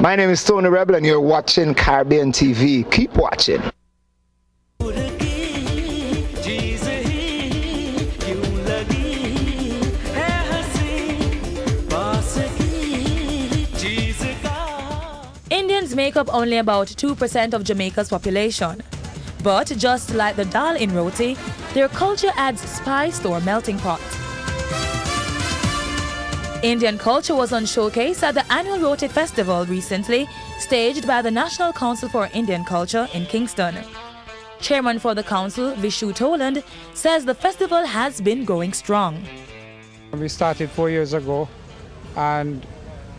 My name is Tony Rebel and you're watching Caribbean TV. Keep watching. Indians make up only about 2% of Jamaica's population. But just like the dal in roti, their culture adds spice to our melting pot. Indian culture was on showcase at the annual Roti Festival recently, staged by the National Council for Indian Culture in Kingston. Chairman for the council, Vishu Toland, says the festival has been going strong. We started 4 years ago, and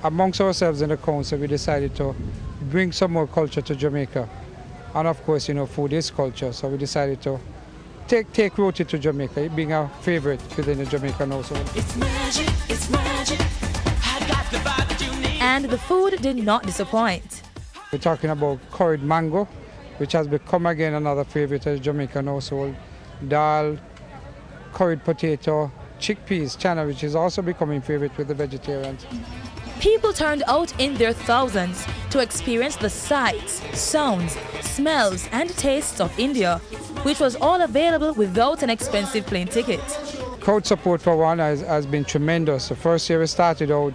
amongst ourselves in the council, we decided to bring some more culture to Jamaica. And of course, food is culture, so we decided to take Roti to Jamaica, it being our favorite within the Jamaican household. It's magic, it's magic. I got the vibe that you need. And the food did not disappoint. We're talking about curried mango, which has become again another favorite of the Jamaican household. Dal, curried potato, chickpeas, chana, which is also becoming favorite with the vegetarians. People turned out in their thousands to experience the sights, sounds, smells and tastes of India, which was all available without an expensive plane ticket. Crowd support for one has been tremendous. The first year we started out,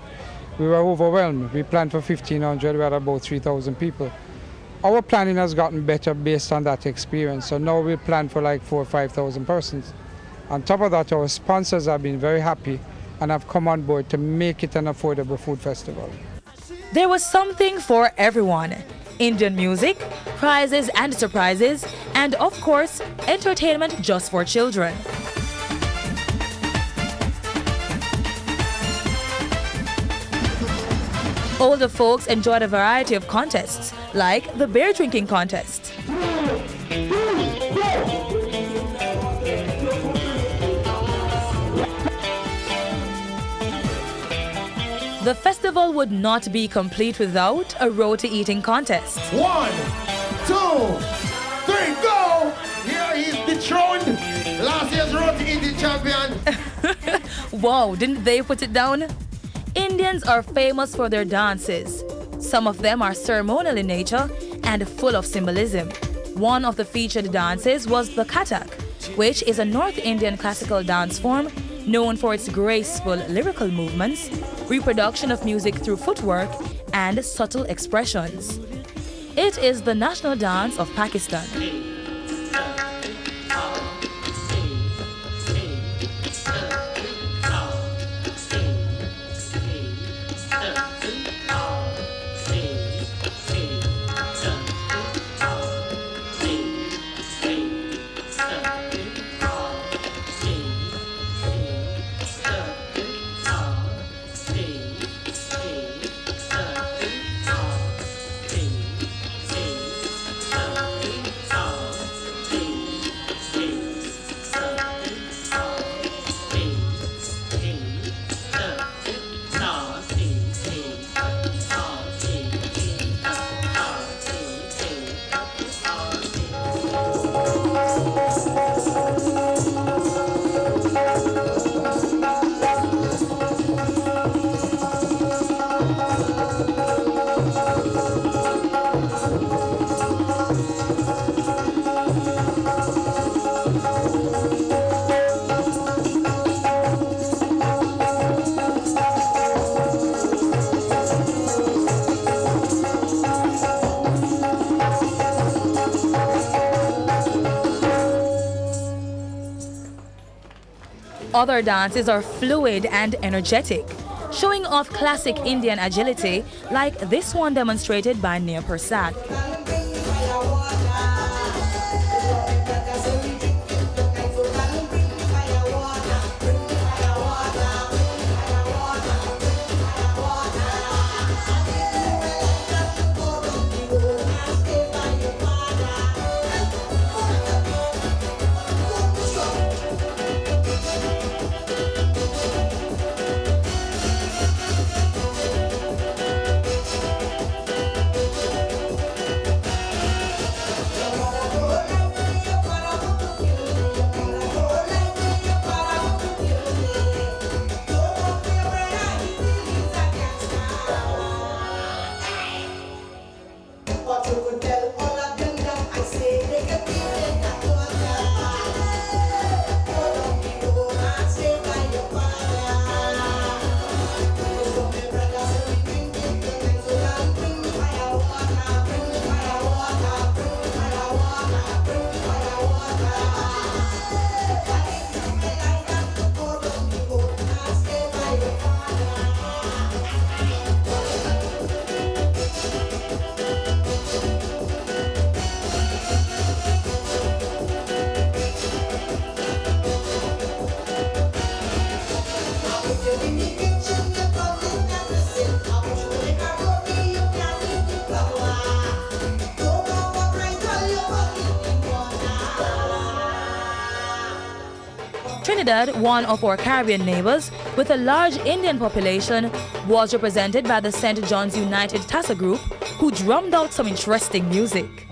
we were overwhelmed. We planned for 1,500, we had about 3,000 people. Our planning has gotten better based on that experience, so now we plan for like 4,000 or 5,000 persons. On top of that, our sponsors have been very happy and have come on board to make it an affordable food festival. There was something for everyone. Indian music, prizes and surprises, and of course, entertainment just for children. Older folks enjoyed a variety of contests, like the beer drinking contest. The festival would not be complete without a roti eating contest. 1, 2, 3, go! Here he's dethroned. Last year's roti eating champion. Wow, didn't they put it down? Indians are famous for their dances. Some of them are ceremonial in nature and full of symbolism. One of the featured dances was the Kathak, which is a North Indian classical dance form known for its graceful lyrical movements, reproduction of music through footwork, and subtle expressions. It is the national dance of Pakistan. Other dances are fluid and energetic, showing off classic Indian agility like this one demonstrated by Nia Persad. Trinidad, one of our Caribbean neighbors, with a large Indian population, was represented by the St. John's United Tassa Group, who drummed out some interesting music.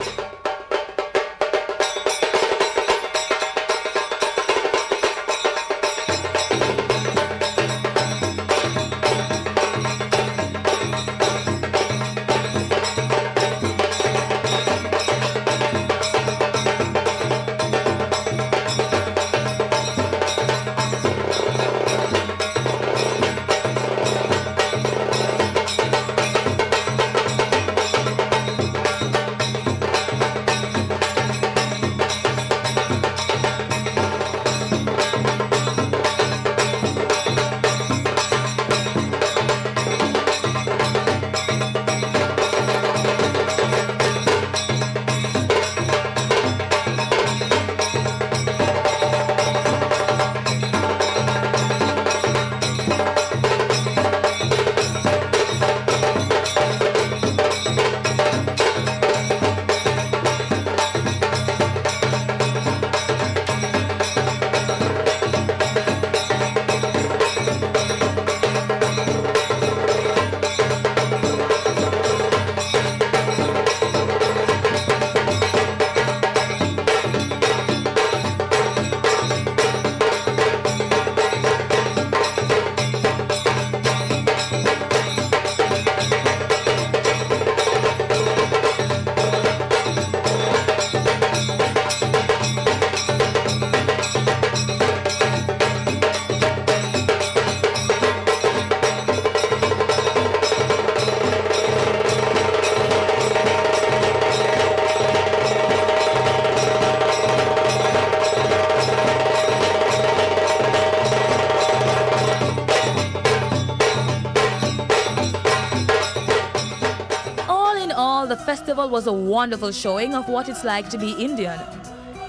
The festival was a wonderful showing of what it's like to be Indian.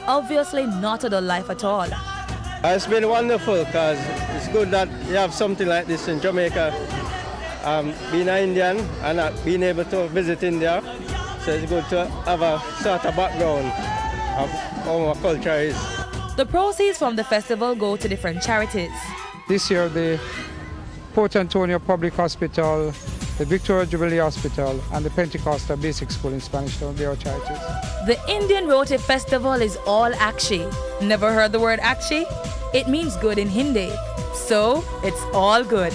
Obviously not a dull life at all. It's been wonderful because it's good that you have something like this in Jamaica. Being an Indian and not being able to visit India, so it's good to have a sort of background of how our culture is. The proceeds from the festival go to different charities. This year, the Port Antonio Public Hospital, the Victoria Jubilee Hospital, and the Pentecostal Basic School in Spanish Town, they are charities. The Indian Roti Festival is all Akshi. Never heard the word Akshi? It means good in Hindi. So, it's all good.